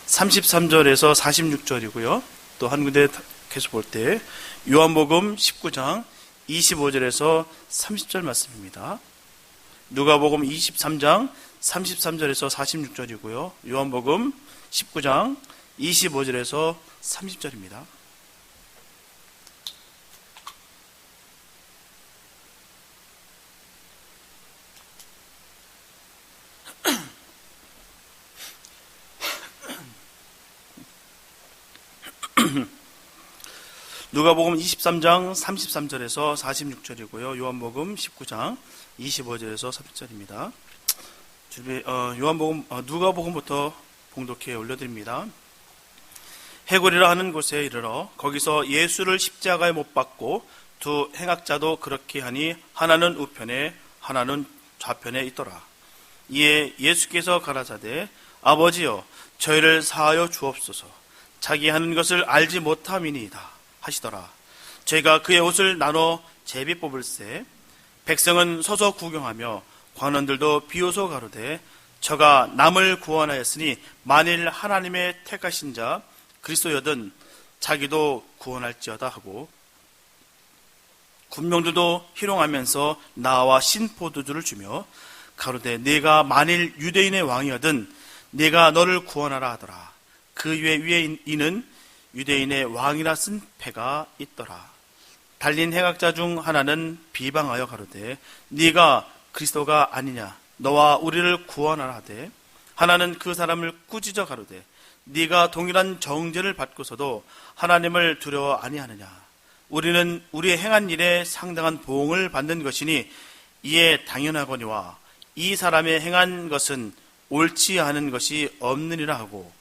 33절에서 46절이고요. 또 한 군데 계속 볼 때 요한복음 19장 25절에서 30절 말씀입니다. 누가복음 23장 33절에서 46절이고요. 요한복음 19장 25절에서 30절입니다. 누가복음 23장 33절에서 46절이고요. 요한복음 19장 25절에서 30절입니다. 누가복음부터 봉독해 올려드립니다. 해골이라 하는 곳에 이르러 거기서 예수를 십자가에 못 박고 두 행악자도 그렇게 하니 하나는 우편에 하나는 좌편에 있더라. 이에 예수께서 가라사대 아버지여 저희를 사하여 주옵소서. 자기 하는 것을 알지 못함이니이다 하시더라. 저희가 그의 옷을 나눠 제비 뽑을새 백성은 서서 구경하며 관원들도 비웃어 가로되 저가 남을 구원하였으니 만일 하나님의 택하신 자 그리스도여든 자기도 구원할지어다 하고 군병들도 희롱하면서 나와 신포도주를 주며 가로되 네가 만일 유대인의 왕이여든 네가 너를 구원하라 하더라. 그 위에 이는 유대인의 왕이라 쓴 패가 있더라. 달린 행악자 중 하나는 비방하여 가로되 네가 그리스도가 아니냐 너와 우리를 구원하라 하되 하나는 그 사람을 꾸짖어 가로되 네가 동일한 정죄를 받고서도 하나님을 두려워 아니하느냐. 우리는 우리의 행한 일에 상당한 보응을 받는 것이니 이에 당연하거니와 이 사람의 행한 것은 옳지 않은 것이 없느니라 하고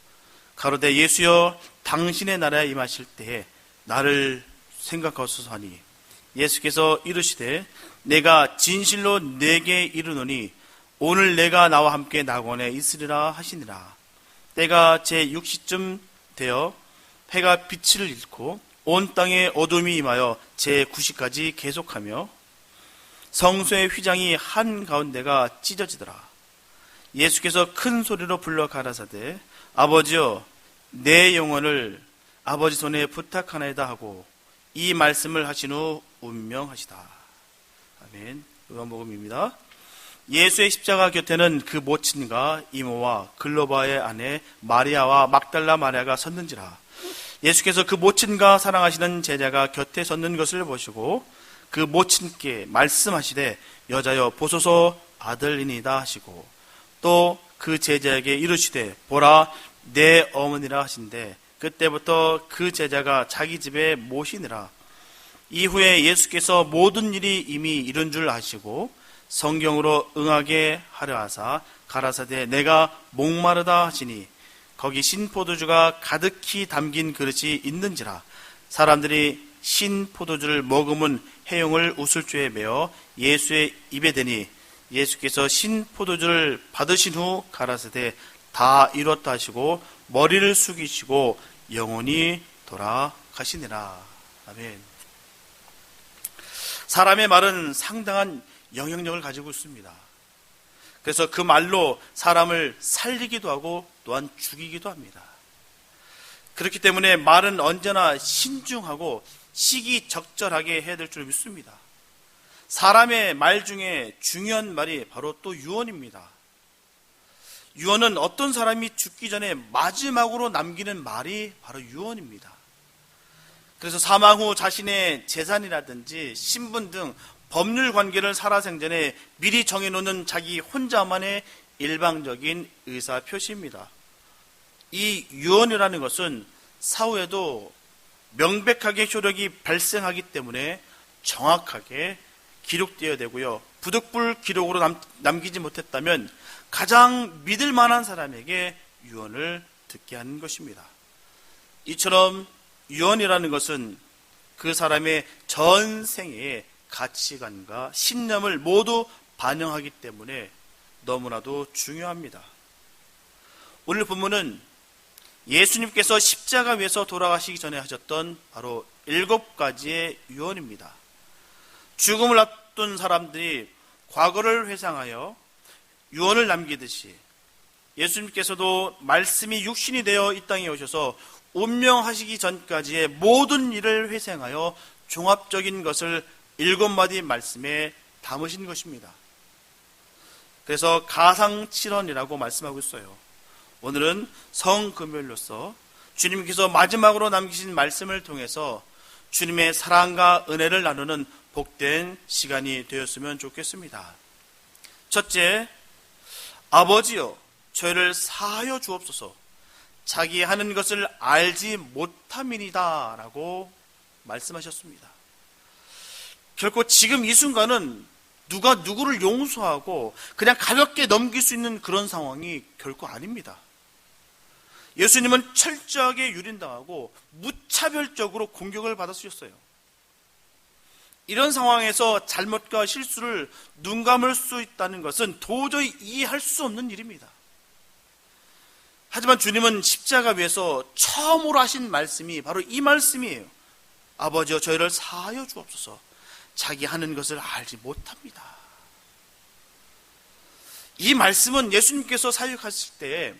가로되 예수여 당신의 나라에 임하실 때에 나를 생각하소서 하니 예수께서 이르시되 내가 진실로 네게 이르노니 오늘 내가 나와 함께 낙원에 있으리라 하시니라. 때가 제6시쯤 되어 해가 빛을 잃고 온 땅에 어둠이 임하여 제9시까지 계속하며 성소의 휘장이 한가운데가 찢어지더라. 예수께서 큰 소리로 불러 가라사대 아버지여 내 영혼을 아버지 손에 부탁하나이다 하고 이 말씀을 하신 후 운명하시다. 아멘. 요한복음입니다. 예수의 십자가 곁에는 그 모친과 이모와 글로바의 아내 마리아와 막달라 마리아가 섰는지라. 예수께서 그 모친과 사랑하시는 제자가 곁에 섰는 것을 보시고 그 모친께 말씀하시되 여자여 보소서 아들이니이다 하시고 또 그 제자에게 이르시되 보라 내 어머니라 하신대 그때부터 그 제자가 자기 집에 모시니라. 이후에 예수께서 모든 일이 이미 이룬 줄 아시고 성경으로 응하게 하려 하사 가라사대 내가 목마르다 하시니 거기 신포도주가 가득히 담긴 그릇이 있는지라. 사람들이 신포도주를 머금은 해용을 우슬주에 메어 예수의 입에 대니 예수께서 신포도주를 받으신 후 가라사대 다 이뤘다 하시고 머리를 숙이시고 영원히 돌아가시니라. 아멘. 사람의 말은 상당한 영향력을 가지고 있습니다. 그래서 그 말로 사람을 살리기도 하고 또한 죽이기도 합니다. 그렇기 때문에 말은 언제나 신중하고 시기적절하게 해야 될 줄 믿습니다. 사람의 말 중에 중요한 말이 바로 또 유언입니다. 유언은 어떤 사람이 죽기 전에 마지막으로 남기는 말이 바로 유언입니다. 그래서 사망 후 자신의 재산이라든지 신분 등 법률 관계를 살아생전에 미리 정해놓는 자기 혼자만의 일방적인 의사 표시입니다. 이 유언이라는 것은 사후에도 명백하게 효력이 발생하기 때문에 정확하게 기록되어야 되고요. 부득불 기록으로 남기지 못했다면 가장 믿을 만한 사람에게 유언을 듣게 하는 것입니다. 이처럼 유언이라는 것은 그 사람의 전생의 가치관과 신념을 모두 반영하기 때문에 너무나도 중요합니다. 오늘 본문은 예수님께서 십자가 위에서 돌아가시기 전에 하셨던 바로 7가지의 유언입니다. 죽음을 앞둔 사람들이 과거를 회상하여 유언을 남기듯이 예수님께서도 말씀이 육신이 되어 이 땅에 오셔서 운명하시기 전까지의 모든 일을 회생하여 종합적인 것을 7마디 말씀에 담으신 것입니다. 그래서 가상칠언이라고 말씀하고 있어요. 오늘은 성금요일로서 주님께서 마지막으로 남기신 말씀을 통해서 주님의 사랑과 은혜를 나누는 복된 시간이 되었으면 좋겠습니다. 첫째, 아버지여 저희를 사하여 주옵소서. 자기 하는 것을 알지 못함이니이다 라고 말씀하셨습니다. 결코 지금 이 순간은 누가 누구를 용서하고 그냥 가볍게 넘길 수 있는 그런 상황이 결코 아닙니다. 예수님은 철저하게 유린당하고 무차별적으로 공격을 받았으셨어요. 이런 상황에서 잘못과 실수를 눈감을 수 있다는 것은 도저히 이해할 수 없는 일입니다. 하지만 주님은 십자가 위에서 처음으로 하신 말씀이 바로 이 말씀이에요. 아버지여 저희를 사하여 주옵소서. 자기 하는 것을 알지 못합니다. 이 말씀은 예수님께서 사역하실 때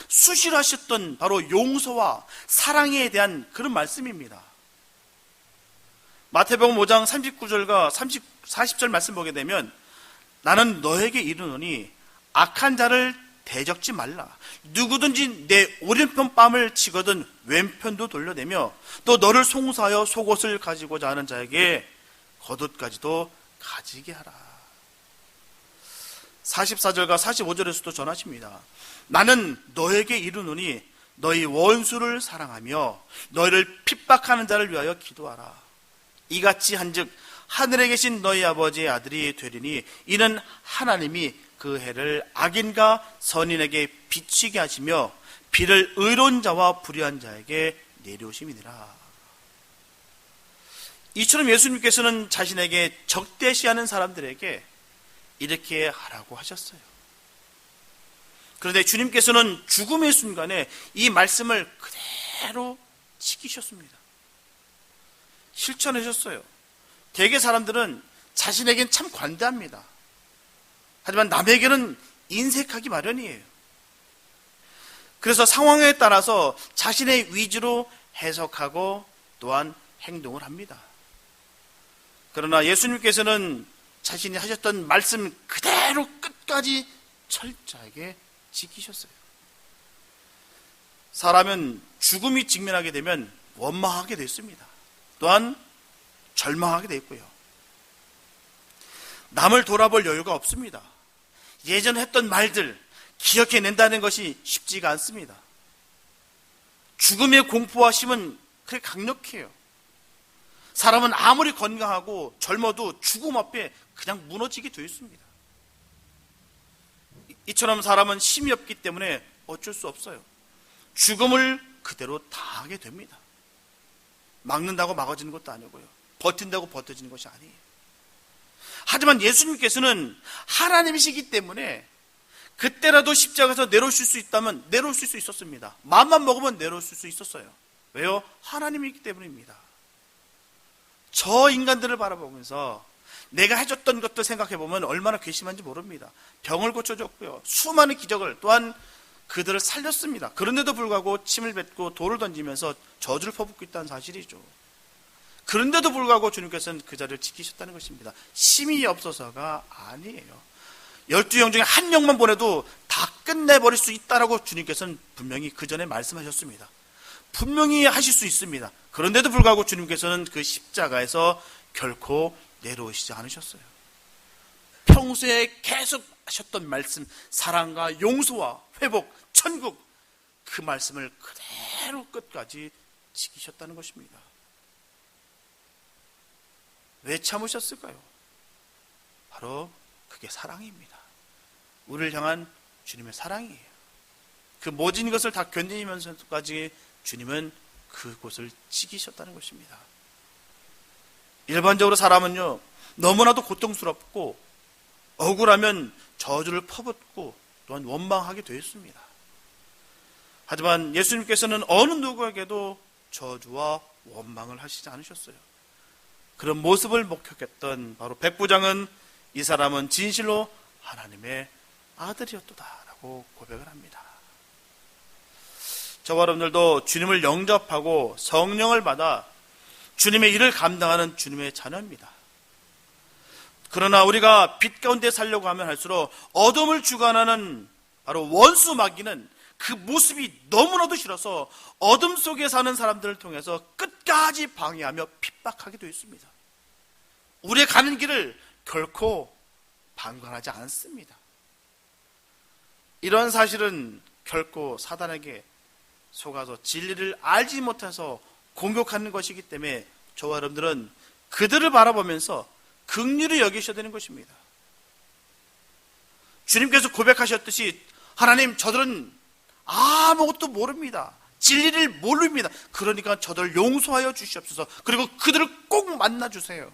수시로 하셨던 바로 용서와 사랑에 대한 그런 말씀입니다. 마태복음 5장 39절과 40절 말씀 보게 되면 나는 너에게 이르노니 악한 자를 대적지 말라. 누구든지 내 오른편 뺨을 치거든 왼편도 돌려내며 또 너를 송사하여 속옷을 가지고자 하는 자에게 겉옷까지도 가지게 하라. 44절과 45절에서도 전하십니다. 나는 너에게 이르노니 너희 원수를 사랑하며 너희를 핍박하는 자를 위하여 기도하라. 이같이 한즉 하늘에 계신 너희 아버지의 아들이 되리니 이는 하나님이 그 해를 악인과 선인에게 비치게 하시며 비를 의로운 자와 불의한 자에게 내려오심이니라. 이처럼 예수님께서는 자신에게 적대시하는 사람들에게 이렇게 하라고 하셨어요. 그런데 주님께서는 죽음의 순간에 이 말씀을 그대로 지키셨습니다. 실천하셨어요. 대개 사람들은 자신에겐 참 관대합니다. 하지만 남에게는 인색하기 마련이에요. 그래서 상황에 따라서 자신의 위주로 해석하고 또한 행동을 합니다. 그러나 예수님께서는 자신이 하셨던 말씀 그대로 끝까지 철저하게 지키셨어요. 사람은 죽음이 직면하게 되면 원망하게 됐습니다. 또한 절망하게 됐고요. 남을 돌아볼 여유가 없습니다. 예전에 했던 말들 기억해낸다는 것이 쉽지가 않습니다. 죽음의 공포와 심은 그렇게 강력해요. 사람은 아무리 건강하고 젊어도 죽음 앞에 그냥 무너지게 되어 있습니다. 이처럼 사람은 힘이 없기 때문에 어쩔 수 없어요. 죽음을 그대로 당하게 됩니다. 막는다고 막아지는 것도 아니고요. 버틴다고 버텨지는 것이 아니에요. 하지만 예수님께서는 하나님이시기 때문에 그때라도 십자가에서 내려오실 수 있다면 내려오실 수 있었습니다. 마음만 먹으면 내려오실 수 있었어요. 왜요? 하나님이기 때문입니다. 저 인간들을 바라보면서 내가 해줬던 것들 생각해보면 얼마나 괘씸한지 모릅니다. 병을 고쳐줬고요. 수많은 기적을 또한 그들을 살렸습니다. 그런데도 불구하고 침을 뱉고 돌을 던지면서 저주를 퍼붓고 있다는 사실이죠. 그런데도 불구하고 주님께서는 그 자리를 지키셨다는 것입니다. 힘이 없어서가 아니에요. 12영 중에 한 영만 보내도 다 끝내버릴 수 있다라고 주님께서는 분명히 그 전에 말씀하셨습니다. 분명히 하실 수 있습니다. 그런데도 불구하고 주님께서는 그 십자가에서 결코 내려오시지 않으셨어요. 평소에 계속 하셨던 말씀, 사랑과 용서와 회복, 천국, 그 말씀을 그대로 끝까지 지키셨다는 것입니다. 왜 참으셨을까요? 바로 그게 사랑입니다. 우리를 향한 주님의 사랑이에요. 그 모든 것을 다 견디면서까지 주님은 그곳을 지키셨다는 것입니다. 일반적으로 사람은요, 너무나도 고통스럽고 억울하면 저주를 퍼붓고 또한 원망하게 되어 있습니다. 하지만 예수님께서는 어느 누구에게도 저주와 원망을 하시지 않으셨어요. 그런 모습을 목격했던 바로 백부장은 이 사람은 진실로 하나님의 아들이었도다라고 고백을 합니다. 저와 여러분들도 주님을 영접하고 성령을 받아 주님의 일을 감당하는 주님의 자녀입니다. 그러나 우리가 빛 가운데 살려고 하면 할수록 어둠을 주관하는 바로 원수 마귀는 그 모습이 너무나도 싫어서 어둠 속에 사는 사람들을 통해서 끝까지 방해하며 핍박하게 되어 있습니다. 우리의 가는 길을 결코 방관하지 않습니다. 이런 사실은 결코 사단에게 속아서 진리를 알지 못해서 공격하는 것이기 때문에 저와 여러분들은 그들을 바라보면서 긍휼히 여기셔야 되는 것입니다. 주님께서 고백하셨듯이 하나님, 저들은 아무것도 모릅니다. 진리를 모릅니다. 그러니까 저들 용서하여 주시옵소서. 그리고 그들을 꼭 만나주세요.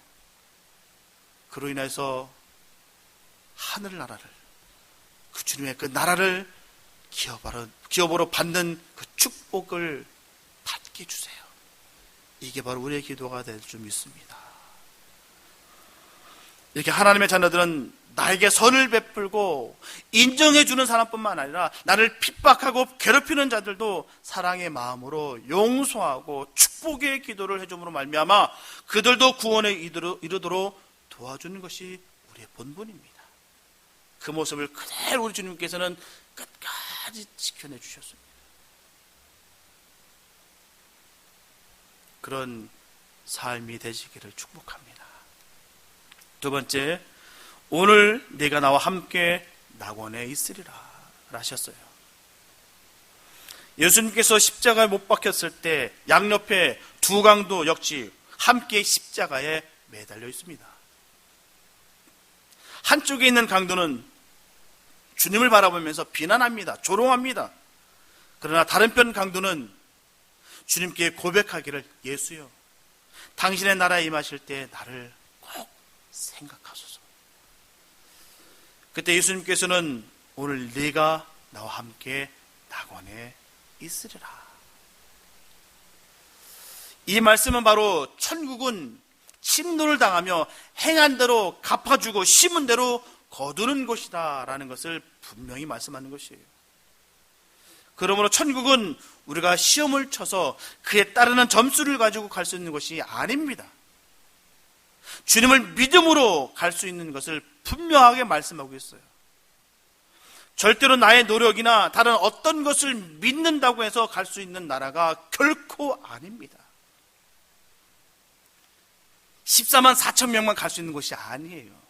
그로 인해서 하늘나라를, 그 주님의 그 나라를 기업으로 받는 그 축복을 받게 해주세요. 이게 바로 우리의 기도가 될 줄 믿습니다. 이렇게 하나님의 자녀들은 나에게 선을 베풀고 인정해주는 사람뿐만 아니라 나를 핍박하고 괴롭히는 자들도 사랑의 마음으로 용서하고 축복의 기도를 해줌으로 말미암아 그들도 구원에 이르도록 도와주는 것이 우리의 본분입니다. 그 모습을 그대로 우리 주님께서는 끝까지 지켜내 주셨습니다. 그런 삶이 되시기를 축복합니다. 두 번째, 오늘 네가 나와 함께 낙원에 있으리라 하셨어요. 예수님께서 십자가에 못 박혔을 때 양옆에 두 강도 역시 함께 십자가에 매달려 있습니다. 한쪽에 있는 강도는 주님을 바라보면서 비난합니다. 조롱합니다. 그러나 다른 편 강도는 주님께 고백하기를, 예수여, 당신의 나라에 임하실 때 나를 꼭 생각하소서. 그때 예수님께서는 오늘 네가 나와 함께 낙원에 있으리라. 이 말씀은 바로 천국은 침노를 당하며 행한 대로 갚아주고 심은 대로 거두는 곳이다 라는 것을 분명히 말씀하는 것이에요. 그러므로 천국은 우리가 시험을 쳐서 그에 따르는 점수를 가지고 갈 수 있는 것이 아닙니다. 주님을 믿음으로 갈 수 있는 것을 분명하게 말씀하고 있어요. 절대로 나의 노력이나 다른 어떤 것을 믿는다고 해서 갈 수 있는 나라가 결코 아닙니다. 14만 4천 명만 갈 수 있는 곳이 아니에요.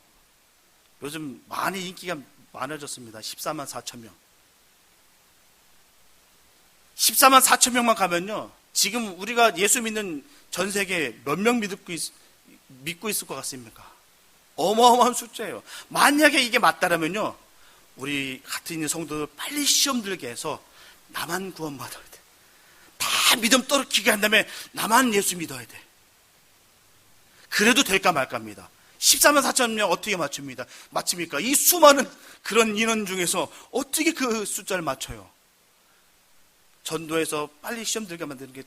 요즘 많이 인기가 많아졌습니다. 14만 4천 명. 14만 4천 명만 가면요, 지금 우리가 예수 믿는 전 세계에 몇 명 믿고 있을 것 같습니까? 어마어마한 숫자예요. 만약에 이게 맞다라면요, 우리 같은 있는 성도들 빨리 시험 들게 해서 나만 구원받아야 돼. 다 믿음 떨어지게 한 다음에 나만 예수 믿어야 돼. 그래도 될까 말까입니다. 14만 4천 명 어떻게 맞춥니까? 이 수많은 그런 인원 중에서 어떻게 그 숫자를 맞춰요? 전도해서 빨리 시험 들게 만드는 게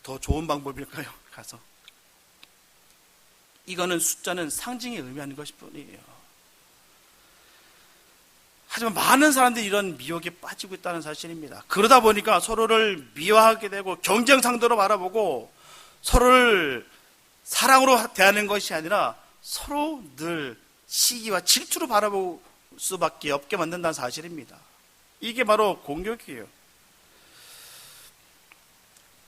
더 좋은 방법일까요? 가서. 이거는 숫자는 상징에 의미하는 것일 뿐이에요. 하지만 많은 사람들이 이런 미혹에 빠지고 있다는 사실입니다. 그러다 보니까 서로를 미워하게 되고 경쟁 상대로 바라보고 서로를 사랑으로 대하는 것이 아니라 서로 늘 시기와 질투로 바라볼 수밖에 없게 만든다는 사실입니다. 이게 바로 공격이에요.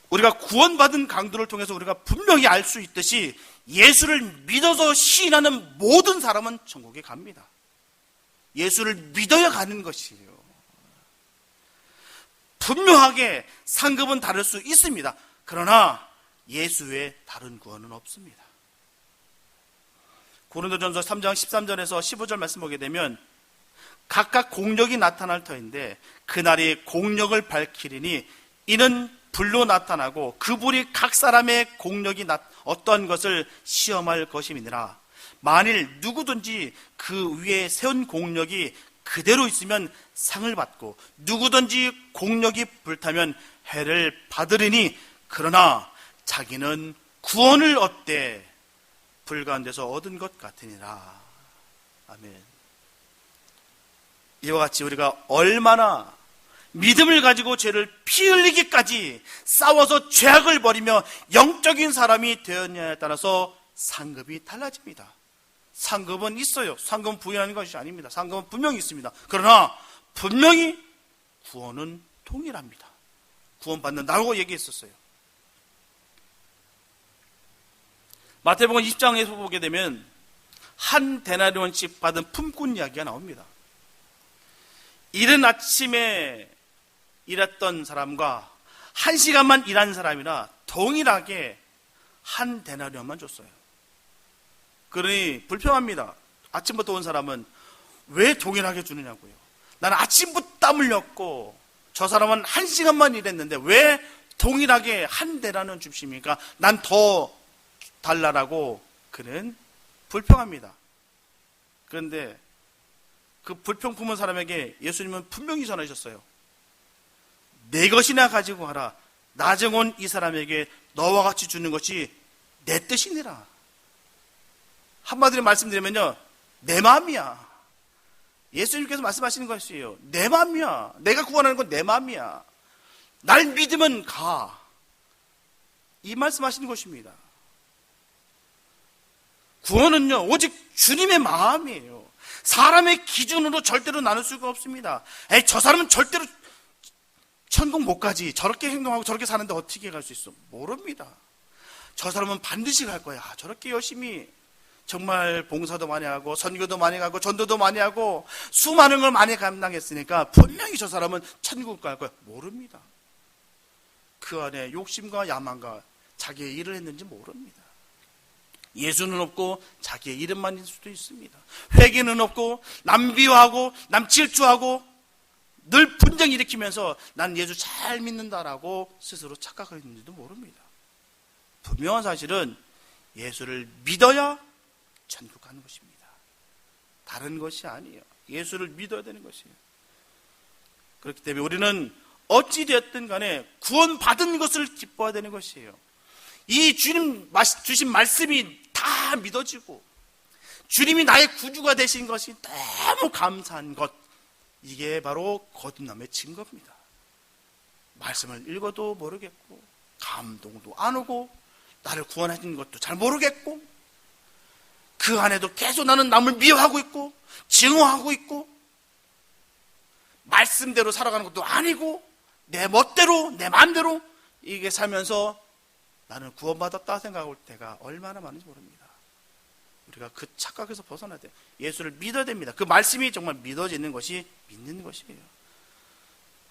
우리가 구원받은 강도를 통해서 우리가 분명히 알 수 있듯이 예수를 믿어서 시인하는 모든 사람은 천국에 갑니다. 예수를 믿어야 가는 것이에요. 분명하게 상급은 다를 수 있습니다. 그러나 예수 외에 다른 구원은 없습니다. 고린도전서 3장 13절에서 15절 말씀 보게 되면 각각 공력이 나타날 터인데 그날이 공력을 밝히리니 이는 불로 나타나고 그 불이 각 사람의 공력이 어떠한 것을 시험할 것임이니라. 만일 누구든지 그 위에 세운 공력이 그대로 있으면 상을 받고 누구든지 공력이 불타면 해를 받으리니 그러나 자기는 구원을 얻되 불 가운데서 얻은 것 같으니라. 아멘. 이와 같이 우리가 얼마나 믿음을 가지고 죄를 피 흘리기까지 싸워서 죄악을 벌이며 영적인 사람이 되었냐에 따라서 상급이 달라집니다. 상급은 있어요. 상급은 부인하는 것이 아닙니다. 상급은 분명히 있습니다. 그러나 분명히 구원은 동일합니다. 구원받는다고 얘기했었어요. 마태복음 20장에서 보게 되면 한 데나리온씩 받은 품꾼 이야기가 나옵니다. 이른 아침에 일했던 사람과 1시간만 일한 사람이나 동일하게 한 데나리온만 줬어요. 그러니 불평합니다. 아침부터 온 사람은 왜 동일하게 주느냐고요. 나는 아침부터 땀 흘렸고 저 사람은 1시간만 일했는데 왜 동일하게 한 데나리온 줍십니까? 난 더 달라라고 그는 불평합니다. 그런데 그 불평 품은 사람에게 예수님은 분명히 전하셨어요. 내 것이나 가지고 가라. 나중 온 이 사람에게 너와 같이 주는 것이 내 뜻이니라. 한마디로 말씀드리면요, 내 마음이야. 예수님께서 말씀하시는 것이에요. 내 마음이야. 내가 구원하는 건 내 마음이야. 날 믿으면 가. 이 말씀하시는 것입니다. 구원은요, 오직 주님의 마음이에요. 사람의 기준으로 절대로 나눌 수가 없습니다. 에이, 저 사람은 절대로 천국 못 가지. 저렇게 행동하고 저렇게 사는데 어떻게 갈 수 있어? 모릅니다. 저 사람은 반드시 갈 거야. 저렇게 열심히 정말 봉사도 많이 하고 선교도 많이 가고 전도도 많이 하고 수많은 걸 많이 감당했으니까 분명히 저 사람은 천국 갈 거야. 모릅니다. 그 안에 욕심과 야망과 자기의 일을 했는지 모릅니다. 예수는 없고 자기의 이름만 있을 수도 있습니다. 회개는 없고 남 비하하고 남 질투하고 늘 분쟁 일으키면서 난 예수 잘 믿는다라고 스스로 착각하고 있는지도 모릅니다. 분명한 사실은 예수를 믿어야 천국 가는 것입니다. 다른 것이 아니에요. 예수를 믿어야 되는 것이에요. 그렇기 때문에 우리는 어찌되었든 간에 구원받은 것을 기뻐해야 되는 것이에요. 이 주님 주신 말씀이 다 믿어지고 주님이 나의 구주가 되신 것이 너무 감사한 것, 이게 바로 거듭남의 증거입니다. 말씀을 읽어도 모르겠고 감동도 안 오고 나를 구원하신 것도 잘 모르겠고 그 안에도 계속 나는 남을 미워하고 있고 증오하고 있고 말씀대로 살아가는 것도 아니고 내 멋대로 내 마음대로 이게 살면서 나는 구원받았다 생각할 때가 얼마나 많은지 모릅니다. 우리가 그 착각에서 벗어나야 돼요. 예수를 믿어야 됩니다. 그 말씀이 정말 믿어지는 것이 믿는 것이에요.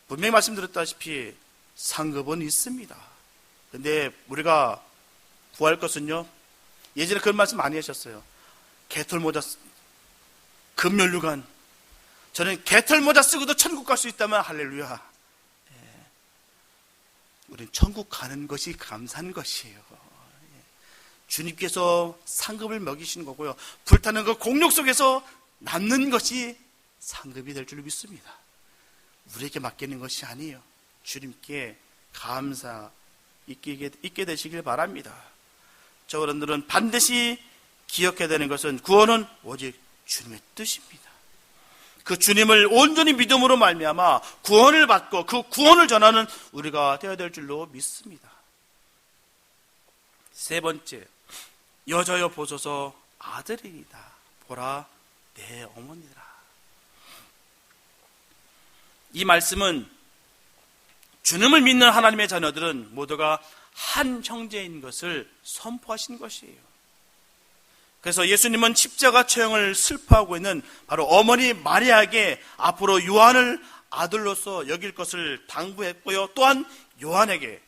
분명히 말씀드렸다시피 상급은 있습니다. 근데 우리가 구할 것은요, 예전에 그런 말씀 많이 하셨어요. 개털모자, 금면류관. 저는 개털모자 쓰고도 천국 갈 수 있다면 할렐루야. 우리는 천국 가는 것이 감사한 것이에요. 주님께서 상급을 먹이시는 거고요. 불타는 그 공력 속에서 남는 것이 상급이 될 줄 믿습니다. 우리에게 맡기는 것이 아니에요. 주님께 감사 있게 되시길 바랍니다. 저분들은 반드시 기억해야 되는 것은 구원은 오직 주님의 뜻입니다. 그 주님을 온전히 믿음으로 말미암아 구원을 받고 그 구원을 전하는 우리가 되어야 될 줄로 믿습니다. 세 번째, 여자여 보소서 아들이다. 보라 내 어머니라. 이 말씀은 주님을 믿는 하나님의 자녀들은 모두가 한 형제인 것을 선포하신 것이에요. 그래서 예수님은 십자가 처형을 슬퍼하고 있는 바로 어머니 마리아에게 앞으로 요한을 아들로서 여길 것을 당부했고요. 또한 요한에게,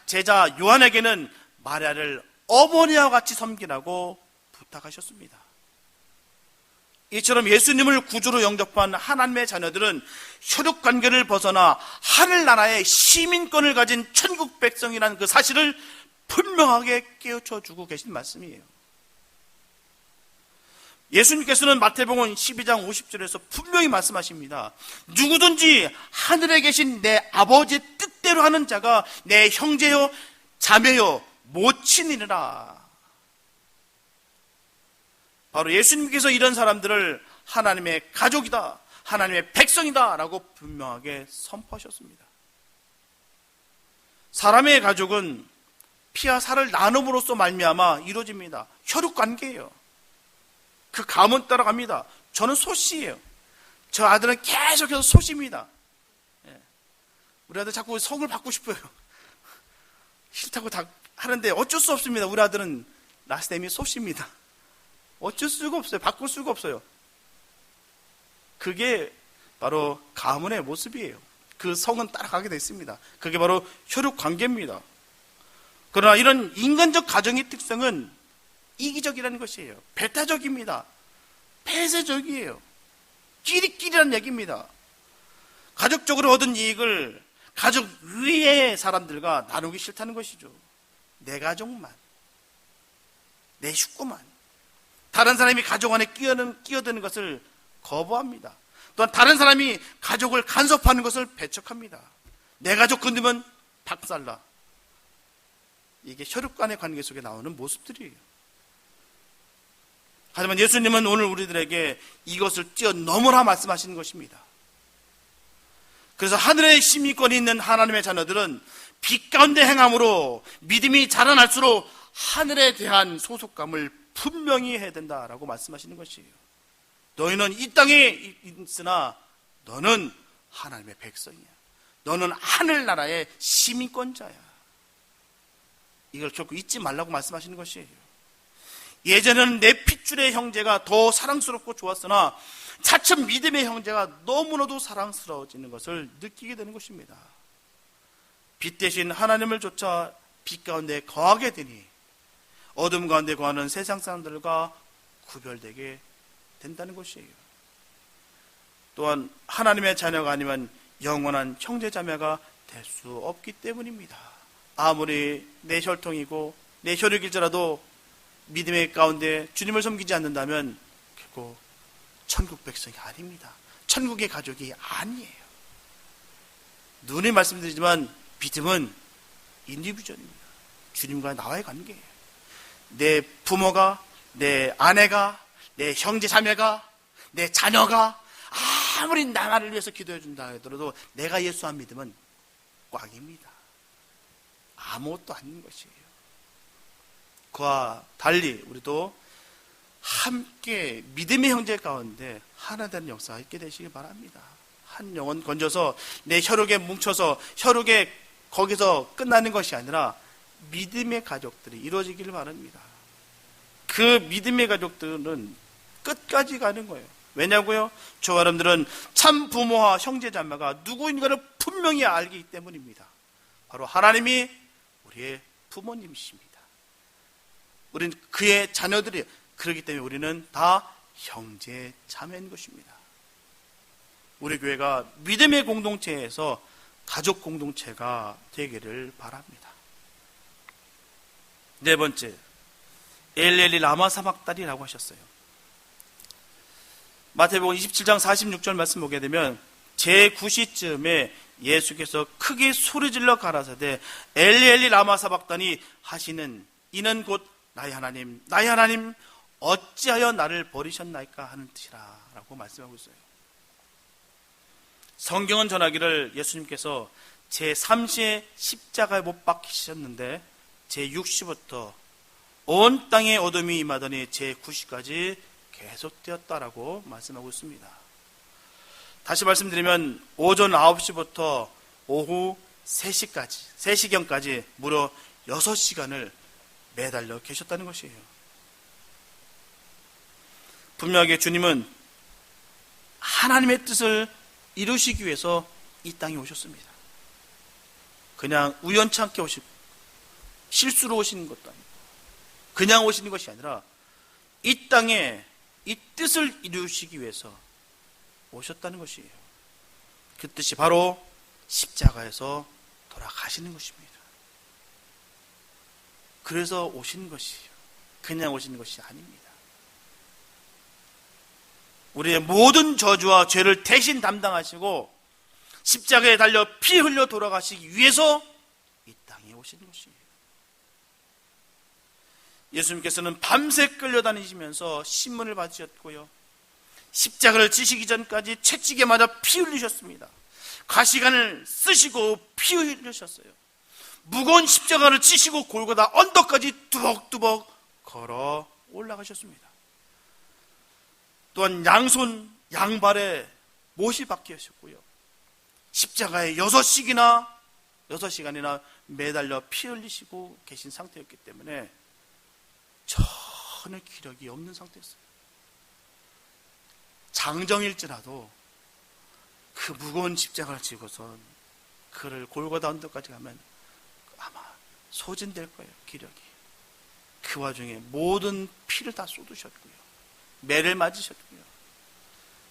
제자 요한에게는 마리아를 어머니와 같이 섬기라고 부탁하셨습니다. 이처럼 예수님을 구주로 영접한 하나님의 자녀들은 혈육관계를 벗어나 하늘나라의 시민권을 가진 천국 백성이라는 그 사실을 분명하게 깨우쳐주고 계신 말씀이에요. 예수님께서는 마태복음 12장 50절에서 분명히 말씀하십니다. 누구든지 하늘에 계신 내 아버지의 뜻대로 하는 자가 내 형제요 자매요 모친이니라. 바로 예수님께서 이런 사람들을 하나님의 가족이다, 하나님의 백성이다 라고 분명하게 선포하셨습니다. 사람의 가족은 피와 살을 나눔으로써 말미암아 이루어집니다. 혈육관계예요. 그 가문 따라갑니다. 저는 소씨예요. 저 아들은 계속해서 소씨입니다. 우리 아들 자꾸 성을 받고 싶어요. 싫다고 다 하는데 어쩔 수 없습니다. 우리 아들은 라스네임이 소씨입니다. 어쩔 수가 없어요. 바꿀 수가 없어요. 그게 바로 가문의 모습이에요. 그 성은 따라가게 됐습니다. 그게 바로 혈육관계입니다. 그러나 이런 인간적 가정의 특성은 이기적이라는 것이에요. 배타적입니다. 폐쇄적이에요. 끼리끼리라는 얘기입니다. 가족적으로 얻은 이익을 가족 위의 사람들과 나누기 싫다는 것이죠. 내 가족만, 내 식구만. 다른 사람이 가족 안에 끼어드는 것을 거부합니다. 또한 다른 사람이 가족을 간섭하는 것을 배척합니다. 내 가족 건드면 박살나. 이게 혈육 간의 관계 속에 나오는 모습들이에요. 하지만 예수님은 오늘 우리들에게 이것을 뛰어넘으라 말씀하시는 것입니다. 그래서 하늘의 시민권이 있는 하나님의 자녀들은 빛 가운데 행함으로 믿음이 자라날수록 하늘에 대한 소속감을 분명히 해야 된다라고 말씀하시는 것이에요. 너희는 이 땅에 있으나 너는 하나님의 백성이야. 너는 하늘나라의 시민권자야. 이걸 결코 잊지 말라고 말씀하시는 것이에요. 예전에는 내 핏줄의 형제가 더 사랑스럽고 좋았으나 차츰 믿음의 형제가 너무나도 사랑스러워지는 것을 느끼게 되는 것입니다. 빛 대신 하나님을 쫓아 빛 가운데 거하게 되니 어둠 가운데 거하는 세상 사람들과 구별되게 된다는 것이에요. 또한 하나님의 자녀가 아니면 영원한 형제자매가 될 수 없기 때문입니다. 아무리 내 혈통이고 내 혈육일지라도 믿음의 가운데 주님을 섬기지 않는다면 결국 천국 백성이 아닙니다. 천국의 가족이 아니에요. 눈에 말씀드리지만 믿음은 인디비주얼입니다. 주님과 나와의 관계예요. 내 부모가, 내 아내가, 내 형제 자매가, 내 자녀가 아무리 나를 위해서 기도해 준다 하더라도 내가 예수 안 믿으면 꽝입니다. 아무것도 아닌 것이에요. 그와 달리 우리도 함께 믿음의 형제 가운데 하나 되는 역사가 있게 되시기 바랍니다. 한 영혼 건져서 내 혈육에 뭉쳐서 혈육에 거기서 끝나는 것이 아니라 믿음의 가족들이 이루어지기를 바랍니다. 그 믿음의 가족들은 끝까지 가는 거예요. 왜냐고요? 저와 여러분들은 참 부모와 형제자매가 누구인가를 분명히 알기 때문입니다. 바로 하나님이 우리의 부모님이십니다. 우리는 그의 자녀들이에요. 그렇기 때문에 우리는 다 형제 자매인 것입니다. 우리 교회가 믿음의 공동체에서 가족 공동체가 되기를 바랍니다. 네 번째, 엘리엘리 라마 사박다리라고 하셨어요. 마태복음 27장 46절 말씀 보게 되면 제9시쯤에 예수께서 크게 소리질러 가라사대 엘리엘리 라마 사박다니 하시는 이는 곧 나의 하나님 나의 하나님 어찌하여 나를 버리셨나이까 하는 뜻이라 라고 말씀하고 있어요. 성경은 전하기를 예수님께서 제3시에 십자가에 못 박히셨는데 제6시부터 온 땅에 어둠이 임하더니 제9시까지 계속되었다라고 말씀하고 있습니다. 다시 말씀드리면 오전 9시부터 오후 3시까지 3시경까지 무려 6시간을 매달려 계셨다는 것이에요. 분명하게 주님은 하나님의 뜻을 이루시기 위해서 이 땅에 오셨습니다. 그냥 우연치 않게 오시고 실수로 오시는 것도 아니고 그냥 오시는 것이 아니라 이 땅에 이 뜻을 이루시기 위해서 오셨다는 것이에요. 그 뜻이 바로 십자가에서 돌아가시는 것입니다. 그래서 오신 것이에요. 그냥 오신 것이 아닙니다. 우리의 모든 저주와 죄를 대신 담당하시고 십자가에 달려 피 흘려 돌아가시기 위해서 이 땅에 오신 것이에요. 예수님께서는 밤새 끌려다니시면서 신문을 받으셨고요. 십자가를 지시기 전까지 채찍에 맞아 피 흘리셨습니다. 가시관을 쓰시고 피 흘리셨어요. 무거운 십자가를 지시고 골고다 언덕까지 뚜벅뚜벅 걸어 올라가셨습니다. 또한 양손 양발에 못이 박혀 있었고요. 십자가에 6시간이나 매달려 피 흘리시고 계신 상태였기 때문에 전혀 기력이 없는 상태였어요. 장정일지라도 그 무거운 십자가를 지고선 그를 골고다 언덕까지 가면 아마 소진될 거예요, 기력이. 그 와중에 모든 피를 다 쏟으셨고요. 매를 맞으셨고요.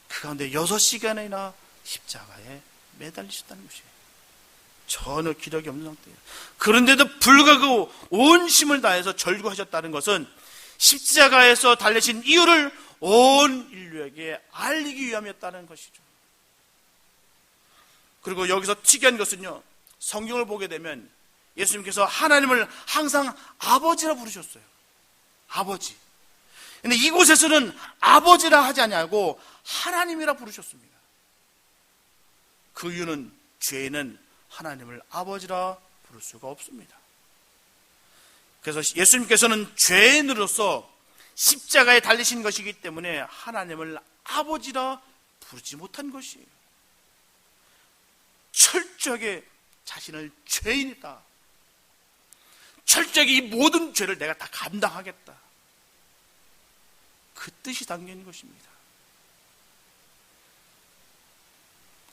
그 가운데 6시간이나 십자가에 매달리셨다는 것이에요. 전혀 기력이 없는 상태예요. 그런데도 불구하고 온 힘을 다해서 절구하셨다는 것은 십자가에서 달리신 이유를 온 인류에게 알리기 위함이었다는 것이죠. 그리고 여기서 특이한 것은요, 성경을 보게 되면 예수님께서 하나님을 항상 아버지라 부르셨어요. 아버지. 근데 이곳에서는 아버지라 하지 아니하고 하나님이라 부르셨습니다. 그 이유는 죄인은 하나님을 아버지라 부를 수가 없습니다. 그래서 예수님께서는 죄인으로서 십자가에 달리신 것이기 때문에 하나님을 아버지라 부르지 못한 것이에요. 철저하게 자신을 죄인이다, 철저하게 이 모든 죄를 내가 다 감당하겠다, 그 뜻이 담겨 있는 것입니다.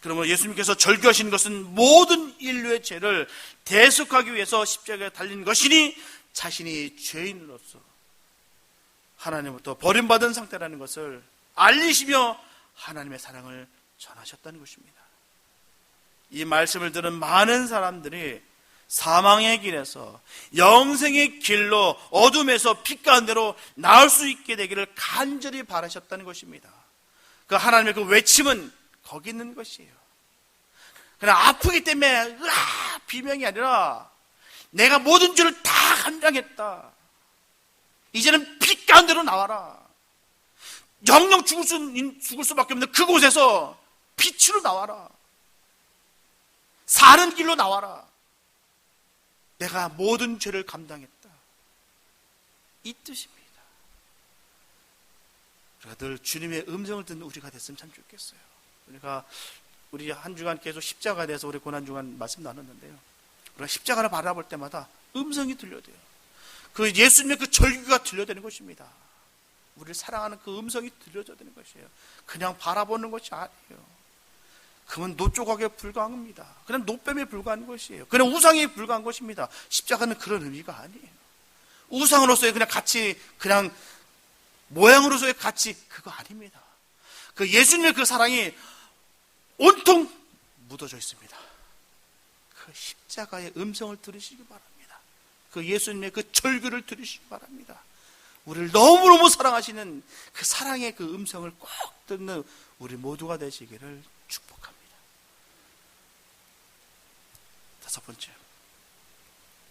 그러면 예수님께서 절규하신 것은 모든 인류의 죄를 대속하기 위해서 십자가에 달린 것이니 자신이 죄인으로서 하나님부터 버림받은 상태라는 것을 알리시며 하나님의 사랑을 전하셨다는 것입니다. 이 말씀을 들은 많은 사람들이 사망의 길에서 영생의 길로 어둠에서 빛 가운데로 나올 수 있게 되기를 간절히 바라셨다는 것입니다. 그 하나님의 그 외침은 거기 있는 것이에요. 그러나 아프기 때문에 비명이 아니라 내가 모든 죄를 다 감당했다, 이제는 빛 가운데로 나와라, 영영 죽을 수밖에 없는 그곳에서 빛으로 나와라, 사는 길로 나와라, 내가 모든 죄를 감당했다, 이 뜻입니다. 우리가 늘 주님의 음성을 듣는 우리가 됐으면 참 좋겠어요. 그러니까 우리 한 주간 계속 십자가에 대해서 우리 고난주간 말씀 나눴는데요, 우리가 십자가를 바라볼 때마다 음성이 들려돼요. 그 예수님의 그 절규가 들려되는 것입니다. 우리를 사랑하는 그 음성이 들려져야 되는 것이에요. 그냥 바라보는 것이 아니에요. 그건 노조각에 불과합니다. 그냥 노뱀에 불과한 것이에요. 그냥 우상에 불과한 것입니다. 십자가는 그런 의미가 아니에요. 우상으로서의 그냥 가치, 그냥 모양으로서의 가치, 그거 아닙니다. 그 예수님의 그 사랑이 온통 묻어져 있습니다. 그 십자가의 음성을 들으시기 바랍니다. 그 예수님의 그 절규를 들으시기 바랍니다. 우리를 너무너무 사랑하시는 그 사랑의 그 음성을 꼭 듣는 우리 모두가 되시기를 축복합니다. 5번째,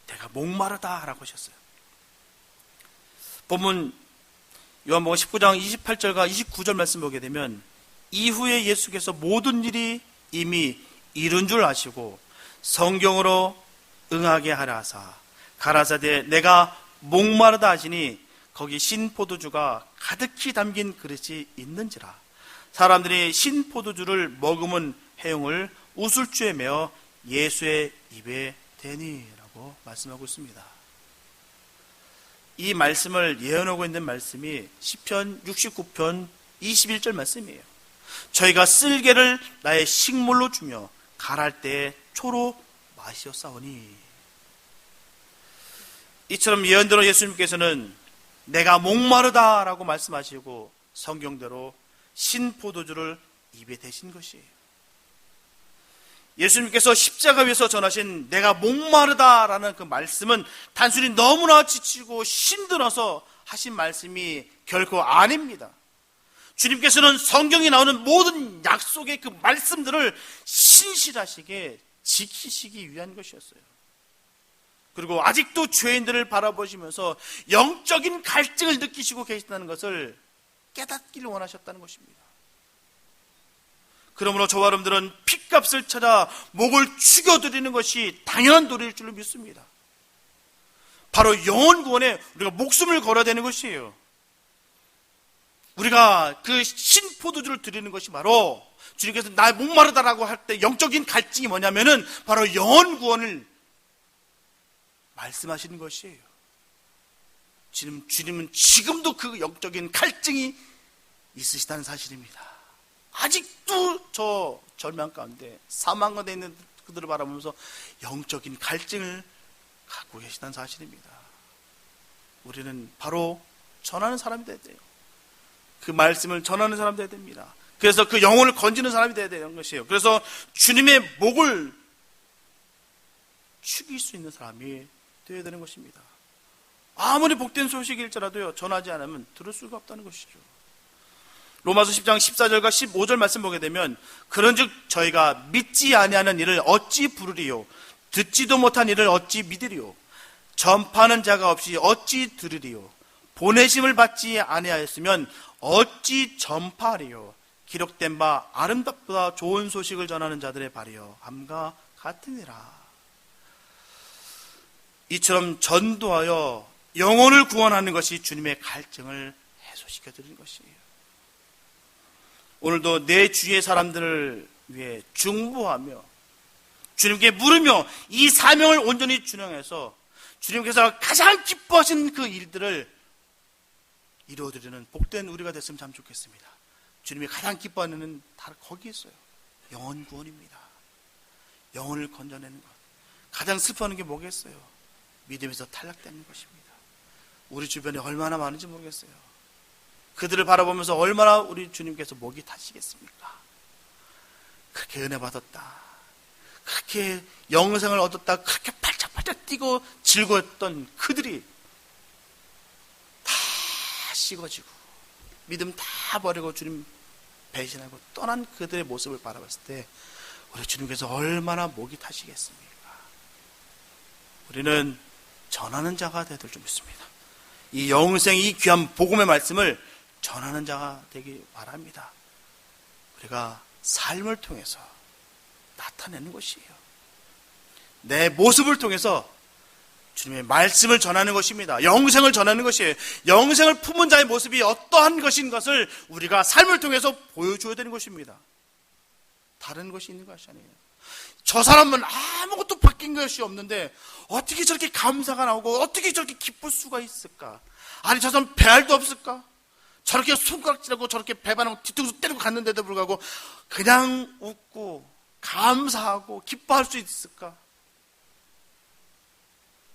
내가 목마르다 라고 하셨어요. 본문 요한복음 19장 28절과 29절 말씀 보게 되면 이후에 예수께서 모든 일이 이미 이룬 줄 아시고 성경으로 응하게 하라 하사 가라사대 내가 목마르다 하시니 거기 신포도주가 가득히 담긴 그릇이 있는지라. 사람들이 신포도주를 머금은 해용을 우술주에 메어 예수의 입에 대니라고 말씀하고 있습니다. 이 말씀을 예언하고 있는 말씀이 시편 69편 21절 말씀이에요. 저희가 쓸개를 나의 식물로 주며 갈할 때에 초로 마시었사오니. 이처럼 예언대로 예수님께서는 내가 목마르다 라고 말씀하시고 성경대로 신포도주를 입에 대신 것이에요. 예수님께서 십자가 위에서 전하신 내가 목마르다라는 그 말씀은 단순히 너무나 지치고 힘들어서 하신 말씀이 결코 아닙니다. 주님께서는 성경에 나오는 모든 약속의 그 말씀들을 신실하시게 지키시기 위한 것이었어요. 그리고 아직도 죄인들을 바라보시면서 영적인 갈증을 느끼시고 계시다는 것을 깨닫기를 원하셨다는 것입니다. 그러므로 저와 여러분들은 핏값을 찾아 목을 죽여드리는 것이 당연한 도리일 줄로 믿습니다. 바로 영혼 구원에 우리가 목숨을 걸어야 되는 것이에요. 우리가 그 신포도주를 드리는 것이 바로 주님께서 나 목마르다라고 할 때 영적인 갈증이 뭐냐면은 바로 영혼 구원을 말씀하시는 것이에요. 주님은 지금도 그 영적인 갈증이 있으시다는 사실입니다. 아직도 저 절망 가운데 사망 가운데 있는 그들을 바라보면서 영적인 갈증을 갖고 계시다는 사실입니다. 우리는 바로 전하는 사람이 되어야 돼요. 그 말씀을 전하는 사람이 되어야 됩니다. 그래서 그 영혼을 건지는 사람이 되어야 되는 것이에요. 그래서 주님의 목을 죽일 수 있는 사람이 되어야 되는 것입니다. 아무리 복된 소식일지라도요, 전하지 않으면 들을 수가 없다는 것이죠. 로마서 10장 14절과 15절 말씀 보게 되면, 그런즉 저희가 믿지 아니하는 일을 어찌 부르리요, 듣지도 못한 일을 어찌 믿으리요, 전파하는 자가 없이 어찌 들으리요, 보내심을 받지 아니하였으면 어찌 전파하리요, 기록된 바 아름답보다 좋은 소식을 전하는 자들의 발이요 함과 같으니라. 이처럼 전도하여 영혼을 구원하는 것이 주님의 갈증을 해소시켜 드리는 것이에요. 오늘도 내 주위의 사람들을 위해 중보하며 주님께 물으며 이 사명을 온전히 준행해서 주님께서 가장 기뻐하신 그 일들을 이루어드리는 복된 우리가 됐으면 참 좋겠습니다. 주님이 가장 기뻐하는 일은 다 거기 있어요. 영혼 구원입니다. 영혼을 건져내는 것. 가장 슬퍼하는 게 뭐겠어요? 믿음에서 탈락되는 것입니다. 우리 주변에 얼마나 많은지 모르겠어요. 그들을 바라보면서 얼마나 우리 주님께서 목이 타시겠습니까? 그렇게 은혜 받았다, 그렇게 영생을 얻었다, 그렇게 팔짝팔짝 뛰고 즐거웠던 그들이 다 식어지고 믿음 다 버리고 주님 배신하고 떠난 그들의 모습을 바라봤을 때 우리 주님께서 얼마나 목이 타시겠습니까? 우리는 전하는 자가 되야 될 줄 믿습니다. 이 영생, 이 귀한 복음의 말씀을 전하는 자가 되기 바랍니다. 우리가 삶을 통해서 나타내는 것이에요. 내 모습을 통해서 주님의 말씀을 전하는 것입니다. 영생을 전하는 것이에요. 영생을 품은 자의 모습이 어떠한 것인 것을 우리가 삶을 통해서 보여줘야 되는 것입니다. 다른 것이 있는 것이 아니에요. 저 사람은 아무것도 바뀐 것이 없는데 어떻게 저렇게 감사가 나오고 어떻게 저렇게 기쁠 수가 있을까? 아니, 저 사람 배알도 없을까? 저렇게 손가락질하고 저렇게 배반하고 뒤통수 때리고 갔는데도 불구하고 그냥 웃고 감사하고 기뻐할 수 있을까?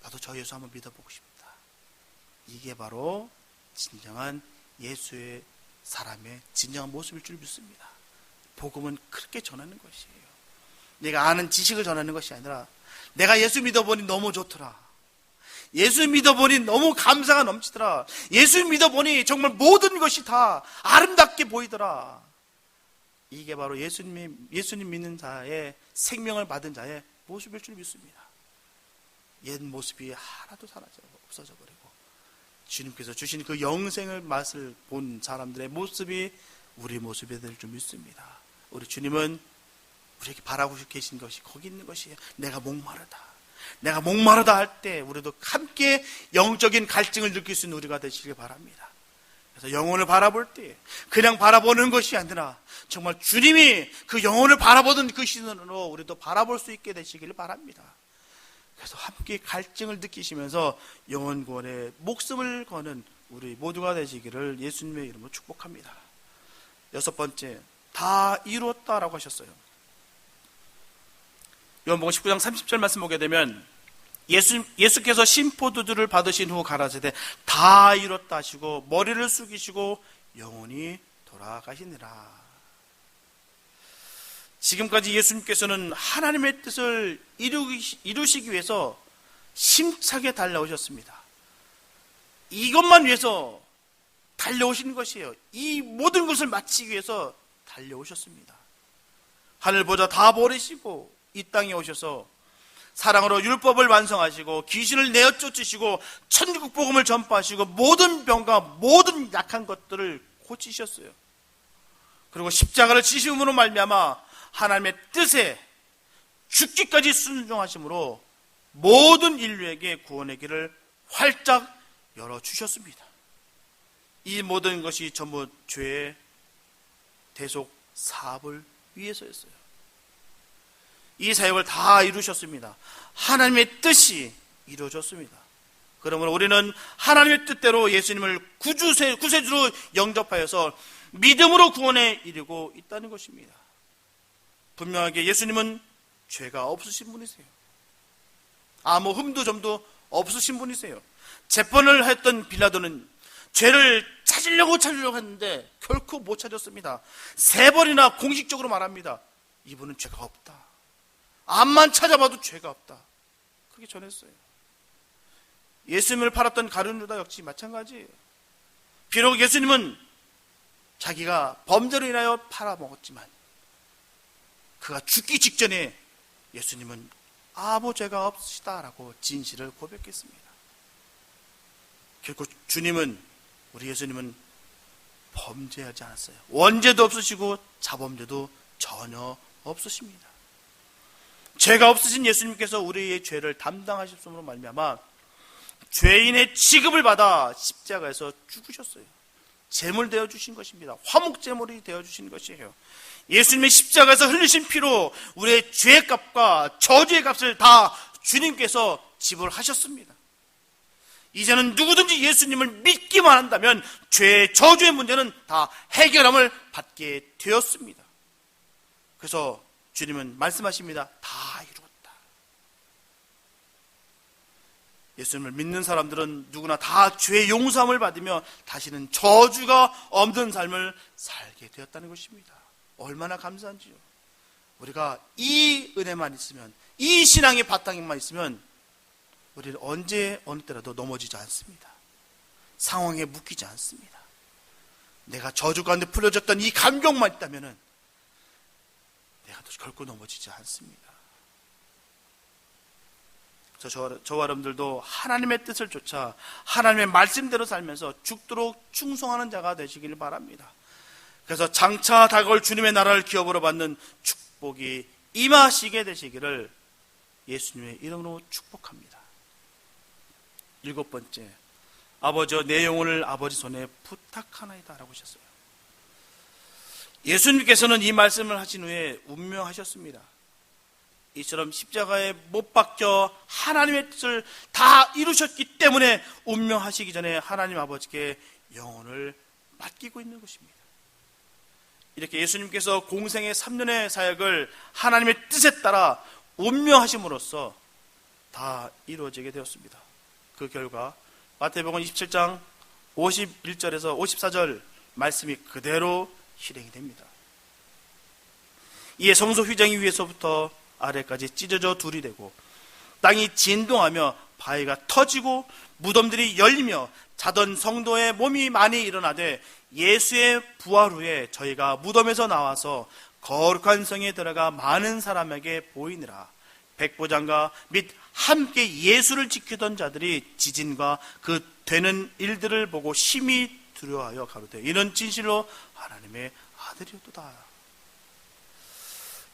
나도 저 예수 한번 믿어보고 싶다. 이게 바로 진정한 예수의 사람의 진정한 모습일 줄 믿습니다. 복음은 그렇게 전하는 것이에요. 내가 아는 지식을 전하는 것이 아니라 내가 예수 믿어보니 너무 좋더라, 예수 믿어보니 너무 감사가 넘치더라, 예수 믿어보니 정말 모든 것이 다 아름답게 보이더라. 이게 바로 예수님 믿는 자의 생명을 받은 자의 모습일 줄 믿습니다. 옛 모습이 하나도 없어져 버리고 주님께서 주신 그 영생의 맛을 본 사람들의 모습이 우리 모습이 될 줄 믿습니다. 우리 주님은 우리에게 바라고 계신 것이 거기 있는 것이에요. 내가 목마르다 할 때 우리도 함께 영적인 갈증을 느낄 수 있는 우리가 되시길 바랍니다. 그래서 영혼을 바라볼 때 그냥 바라보는 것이 아니라 정말 주님이 그 영혼을 바라보던 그 시선으로 우리도 바라볼 수 있게 되시기를 바랍니다. 그래서 함께 갈증을 느끼시면서 영혼 구원에 목숨을 거는 우리 모두가 되시기를 예수님의 이름으로 축복합니다. 6번째, 다 이루었다라고 하셨어요. 요한복음 19장 30절 말씀 보게 되면 예수께서 신포도주를 받으신 후 가라사대 다 이뤘다 하시고 머리를 숙이시고 영원히 돌아가시니라. 지금까지 예수님께서는 하나님의 뜻을 이루시기 위해서 심차게 달려오셨습니다. 이것만 위해서 달려오신 것이에요. 이 모든 것을 마치기 위해서 달려오셨습니다. 하늘 보좌 다 버리시고 이 땅에 오셔서 사랑으로 율법을 완성하시고 귀신을 내어 쫓으시고 천국 복음을 전파하시고 모든 병과 모든 약한 것들을 고치셨어요. 그리고 십자가를 지심으로 말미암아 하나님의 뜻에 죽기까지 순종하심으로 모든 인류에게 구원의 길을 활짝 열어주셨습니다. 이 모든 것이 전부 죄의 대속 사업을 위해서였어요. 이 사역을 다 이루셨습니다. 하나님의 뜻이 이루어졌습니다. 그러므로 우리는 하나님의 뜻대로 예수님을 구세주로 영접하여서 믿음으로 구원에 이르고 있다는 것입니다. 분명하게 예수님은 죄가 없으신 분이세요. 아무 흠도 점도 없으신 분이세요. 재판을 했던 빌라도는 죄를 찾으려고 했는데 결코 못 찾았습니다. 3번이나 공식적으로 말합니다. 이분은 죄가 없다. 암만 찾아봐도 죄가 없다. 그렇게 전했어요. 예수님을 팔았던 가룟 유다 역시 마찬가지예요. 비록 예수님은 자기가 범죄로 인하여 팔아먹었지만 그가 죽기 직전에 예수님은 아무 죄가 없으시다라고 진실을 고백했습니다. 결국 우리 예수님은 범죄하지 않았어요. 원죄도 없으시고 자범죄도 전혀 없으십니다. 죄가 없으신 예수님께서 우리의 죄를 담당하셨음으로 말미암아 죄인의 취급을 받아 십자가에서 죽으셨어요. 제물 되어 주신 것입니다. 화목제물이 되어 주신 것이에요. 예수님의 십자가에서 흘리신 피로 우리의 죄의 값과 저주의 값을 다 주님께서 지불하셨습니다. 이제는 누구든지 예수님을 믿기만 한다면 죄의 저주의 문제는 다 해결함을 받게 되었습니다. 그래서 주님은 말씀하십니다. 다 이루었다. 예수님을 믿는 사람들은 누구나 다 죄의 용서함을 받으며 다시는 저주가 없는 삶을 살게 되었다는 것입니다. 얼마나 감사한지요. 우리가 이 은혜만 있으면, 이 신앙의 바탕만 있으면 우리는 언제 어느 때라도 넘어지지 않습니다. 상황에 묶이지 않습니다. 내가 저주 가운데 풀려졌던 이 감격만 있다면 내가 결코 넘어지지 않습니다. 저와 여러분들도 하나님의 뜻을 쫓아 하나님의 말씀대로 살면서 죽도록 충성하는 자가 되시길 바랍니다. 그래서 장차 다가올 주님의 나라를 기업으로 받는 축복이 임하시게 되시기를 예수님의 이름으로 축복합니다. 7번째, 아버지여 내 영혼을 아버지 손에 부탁하나이다 라고 하셨어요. 예수님께서는 이 말씀을 하신 후에 운명하셨습니다. 이처럼 십자가에 못 박혀 하나님의 뜻을 다 이루셨기 때문에 운명하시기 전에 하나님 아버지께 영혼을 맡기고 있는 것입니다. 이렇게 예수님께서 공생의 3년의 사역을 하나님의 뜻에 따라 운명하심으로써 다 이루어지게 되었습니다. 그 결과 마태복음 27장 51절에서 54절 말씀이 그대로 실행이 됩니다. 이에 성소 휘장 위에서부터 아래까지 찢어져 둘이 되고 땅이 진동하며 바위가 터지고 무덤들이 열리며 자던 성도의 몸이 많이 일어나되 예수의 부활 후에 저희가 무덤에서 나와서 거룩한 성에 들어가 많은 사람에게 보이니라. 백부장과 및 함께 예수를 지키던 자들이 지진과 그 되는 일들을 보고 심히 두려워하여 가로되 이는 진실로 하나님의 아들이었도다.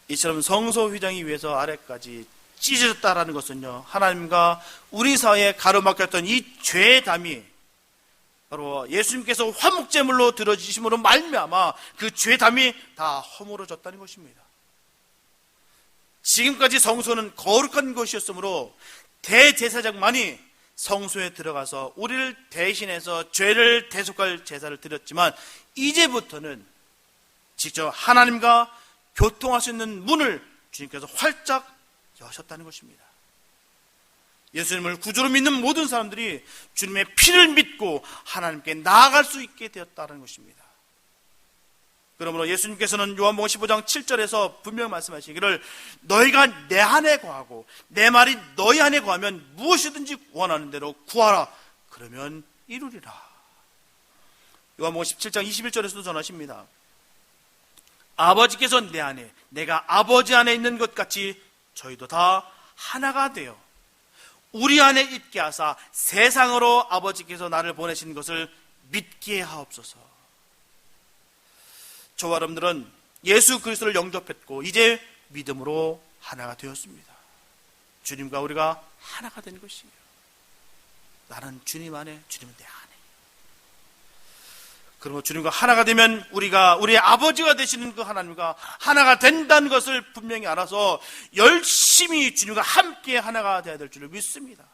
이처럼 성소 휘장이 위에서 아래까지 찢어졌다라는 것은요, 하나님과 우리 사이에 가로막혔던 이 죄의 담이 바로 예수님께서 화목제물로 들어주심으로 말미암아 그 죄의 담이 다 허물어졌다는 것입니다. 지금까지 성소는 거룩한 것이었으므로 대제사장만이 성소에 들어가서 우리를 대신해서 죄를 대속할 제사를 드렸지만 이제부터는 직접 하나님과 교통할 수 있는 문을 주님께서 활짝 여셨다는 것입니다. 예수님을 구주로 믿는 모든 사람들이 주님의 피를 믿고 하나님께 나아갈 수 있게 되었다는 것입니다. 그러므로 예수님께서는 요한복음 15장 7절에서 분명히 말씀하시기를 너희가 내 안에 거하고 내 말이 너희 안에 거하면 무엇이든지 원하는 대로 구하라. 그러면 이루리라. 요한복음 17장 21절에서도 전하십니다. 아버지께서 내 안에, 내가 아버지 안에 있는 것 같이 저희도 다 하나가 되어 우리 안에 있게 하사 세상으로 아버지께서 나를 보내신 것을 믿게 하옵소서. 저와 여러분들은 예수 그리스도를 영접했고 이제 믿음으로 하나가 되었습니다. 주님과 우리가 하나가 된 것이에요. 나는 주님 안에, 주님은 내 안에. 그러면 주님과 하나가 되면 우리가 우리의 아버지가 되시는 그 하나님과 하나가 된다는 것을 분명히 알아서 열심히 주님과 함께 하나가 되어야 될 줄을 믿습니다.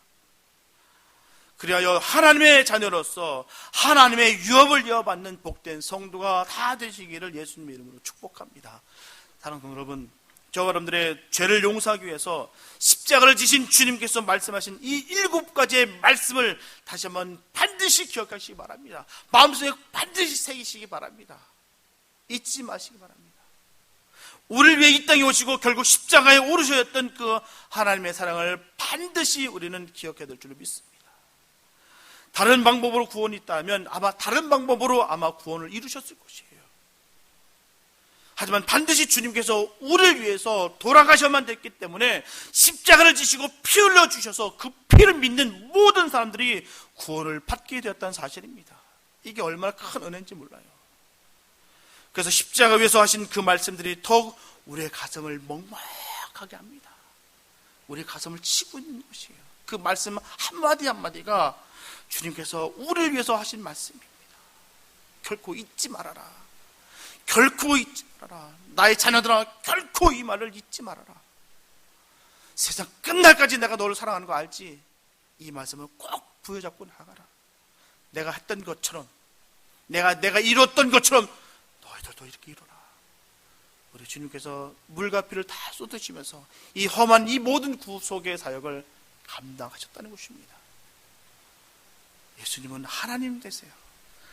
그리하여 하나님의 자녀로서 하나님의 유업을 이어받는 복된 성도가 다 되시기를 예수님의 이름으로 축복합니다. 사랑하는 성도 여러분, 저와 여러분들의 죄를 용서하기 위해서 십자가를 지신 주님께서 말씀하신 이 7가지의 말씀을 다시 한번 반드시 기억하시기 바랍니다. 마음속에 반드시 새기시기 바랍니다. 잊지 마시기 바랍니다. 우리를 위해 이 땅에 오시고 결국 십자가에 오르셨던 그 하나님의 사랑을 반드시 우리는 기억해야 될 줄로 믿습니다. 다른 방법으로 구원이 있다면 아마 다른 방법으로 아마 구원을 이루셨을 것이에요. 하지만 반드시 주님께서 우리를 위해서 돌아가셔야만 됐기 때문에 십자가를 지시고 피 흘려 주셔서 그 피를 믿는 모든 사람들이 구원을 받게 되었다는 사실입니다. 이게 얼마나 큰 은혜인지 몰라요. 그래서 십자가 위에서 하신 그 말씀들이 더욱 우리의 가슴을 먹먹하게 합니다. 우리의 가슴을 치고 있는 것이에요. 그 말씀 한마디 한마디가 주님께서 우리를 위해서 하신 말씀입니다. 결코 잊지 말아라. 결코 잊지 말아라. 나의 자녀들아, 결코 이 말을 잊지 말아라. 세상 끝날까지 내가 너를 사랑하는 거 알지? 이 말씀을 꼭 부여잡고 나가라. 내가 했던 것처럼, 내가 이뤘던 것처럼 너희들도 이렇게 이뤄라. 우리 주님께서 물과 피를 다 쏟으시면서 이 험한 이 모든 구속의 사역을 감당하셨다는 것입니다. 예수님은 하나님 되세요.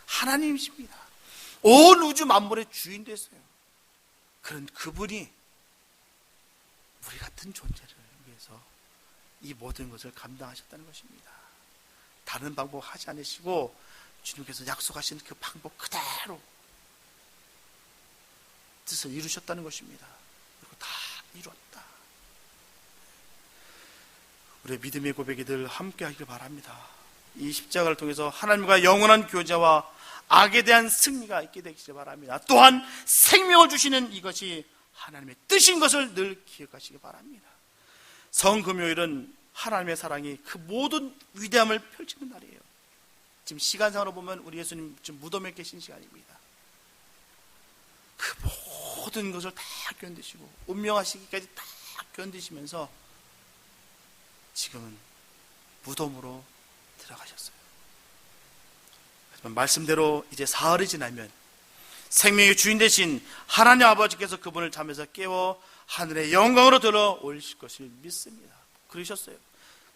하나님이십니다. 온 우주 만물의 주인 되세요. 그런 그분이 우리 같은 존재를 위해서 이 모든 것을 감당하셨다는 것입니다. 다른 방법 하지 않으시고 주님께서 약속하신 그 방법 그대로 뜻을 이루셨다는 것입니다. 그리고 다 이뤘다. 우리의 믿음의 고백이 늘 함께 하기를 바랍니다. 이 십자가를 통해서 하나님과 영원한 교제와 악에 대한 승리가 있게 되기를 바랍니다. 또한 생명을 주시는 이것이 하나님의 뜻인 것을 늘 기억하시기 바랍니다. 성금요일은 하나님의 사랑이 그 모든 위대함을 펼치는 날이에요. 지금 시간상으로 보면 우리 예수님 지금 무덤에 계신 시간입니다. 그 모든 것을 다 견디시고 운명하시기까지 다 견디시면서 지금은 무덤으로 들어가셨어요. 하지만 말씀대로 이제 사흘이 지나면 생명의 주인 되신 하나님 아버지께서 그분을 잠에서 깨워 하늘의 영광으로 들어 올리실 것을 믿습니다. 그러셨어요.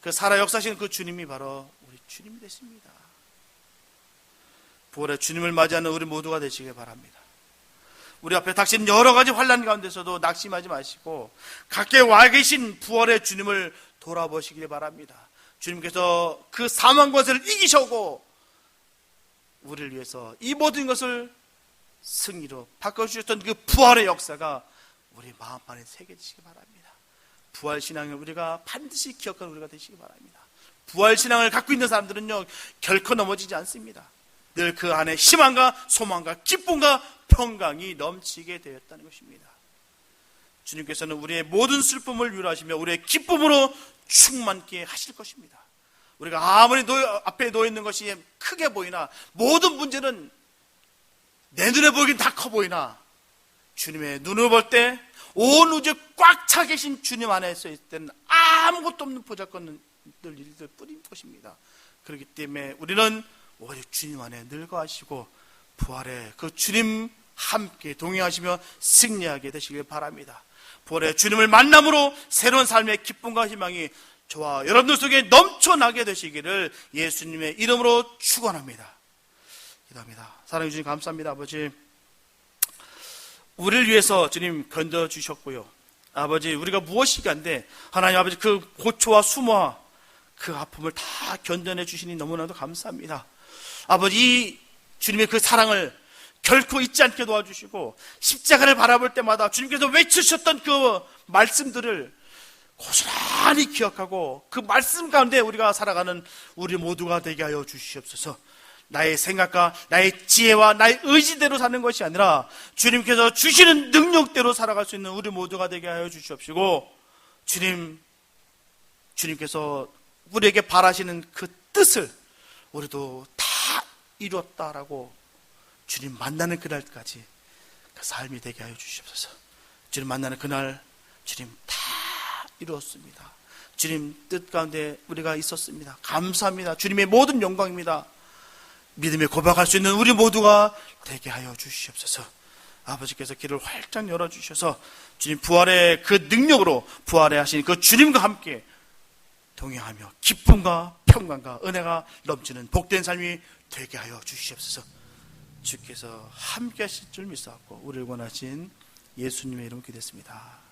그 살아 역사하시는 그 주님이 바로 우리 주님이 되십니다. 부활의 주님을 맞이하는 우리 모두가 되시길 바랍니다. 우리 앞에 닥친 여러 가지 환난 가운데서도 낙심하지 마시고 각계 와 계신 부활의 주님을 돌아보시길 바랍니다. 주님께서 그 사망 권세를 이기시고 우리를 위해서 이 모든 것을 승리로 바꿔주셨던 그 부활의 역사가 우리 마음 안에 새겨지시기 바랍니다. 부활신앙을 우리가 반드시 기억하는 우리가 되시기 바랍니다. 부활신앙을 갖고 있는 사람들은요 결코 넘어지지 않습니다. 늘 그 안에 희망과 소망과 기쁨과 평강이 넘치게 되었다는 것입니다. 주님께서는 우리의 모든 슬픔을 위로하시며 우리의 기쁨으로 충만케 하실 것입니다. 우리가 아무리 앞에 놓여있는 것이 크게 보이나 모든 문제는 내 눈에 보이긴 다 커 보이나 주님의 눈을 볼 때 온 우주에 꽉 차 계신 주님 안에 서 있을 때는 아무것도 없는 보잘것없는 일들 뿐인 것입니다. 그렇기 때문에 우리는 오직 주님 안에 늙어가시고 부활의 그 주님 함께 동행하시며 승리하게 되시길 바랍니다. 부활의 주님을 만남으로 새로운 삶의 기쁨과 희망이 저와 여러분들 속에 넘쳐나게 되시기를 예수님의 이름으로 축원합니다. 기도합니다. 사랑해 주님 감사합니다. 아버지, 우리를 위해서 주님 건져주셨고요. 아버지, 우리가 무엇이간데 하나님 아버지 그 고초와 수모와 그 아픔을 다 견뎌내 주시니 너무나도 감사합니다. 아버지, 이 주님의 그 사랑을 결코 잊지 않게 도와주시고 십자가를 바라볼 때마다 주님께서 외치셨던 그 말씀들을 고스란히 기억하고 그 말씀 가운데 우리가 살아가는 우리 모두가 되게 하여 주시옵소서. 나의 생각과 나의 지혜와 나의 의지대로 사는 것이 아니라 주님께서 주시는 능력대로 살아갈 수 있는 우리 모두가 되게 하여 주시옵시고, 주님께서 우리에게 바라시는 그 뜻을 우리도 다 이루었다라고 주님 만나는 그날까지 그 삶이 되게 하여 주시옵소서. 주님 만나는 그날 주님 다 이루었습니다. 주님 뜻 가운데 우리가 있었습니다. 감사합니다. 주님의 모든 영광입니다. 믿음에 고백할 수 있는 우리 모두가 되게 하여 주시옵소서. 아버지께서 길을 활짝 열어주셔서 주님 부활의 그 능력으로 부활해 하신 그 주님과 함께 동행하며 기쁨과 평강과 은혜가 넘치는 복된 삶이 되게 하여 주시옵소서. 주께서 함께 하실 줄 믿사옵고 우리를 원하신 예수님의 이름 기도했습니다.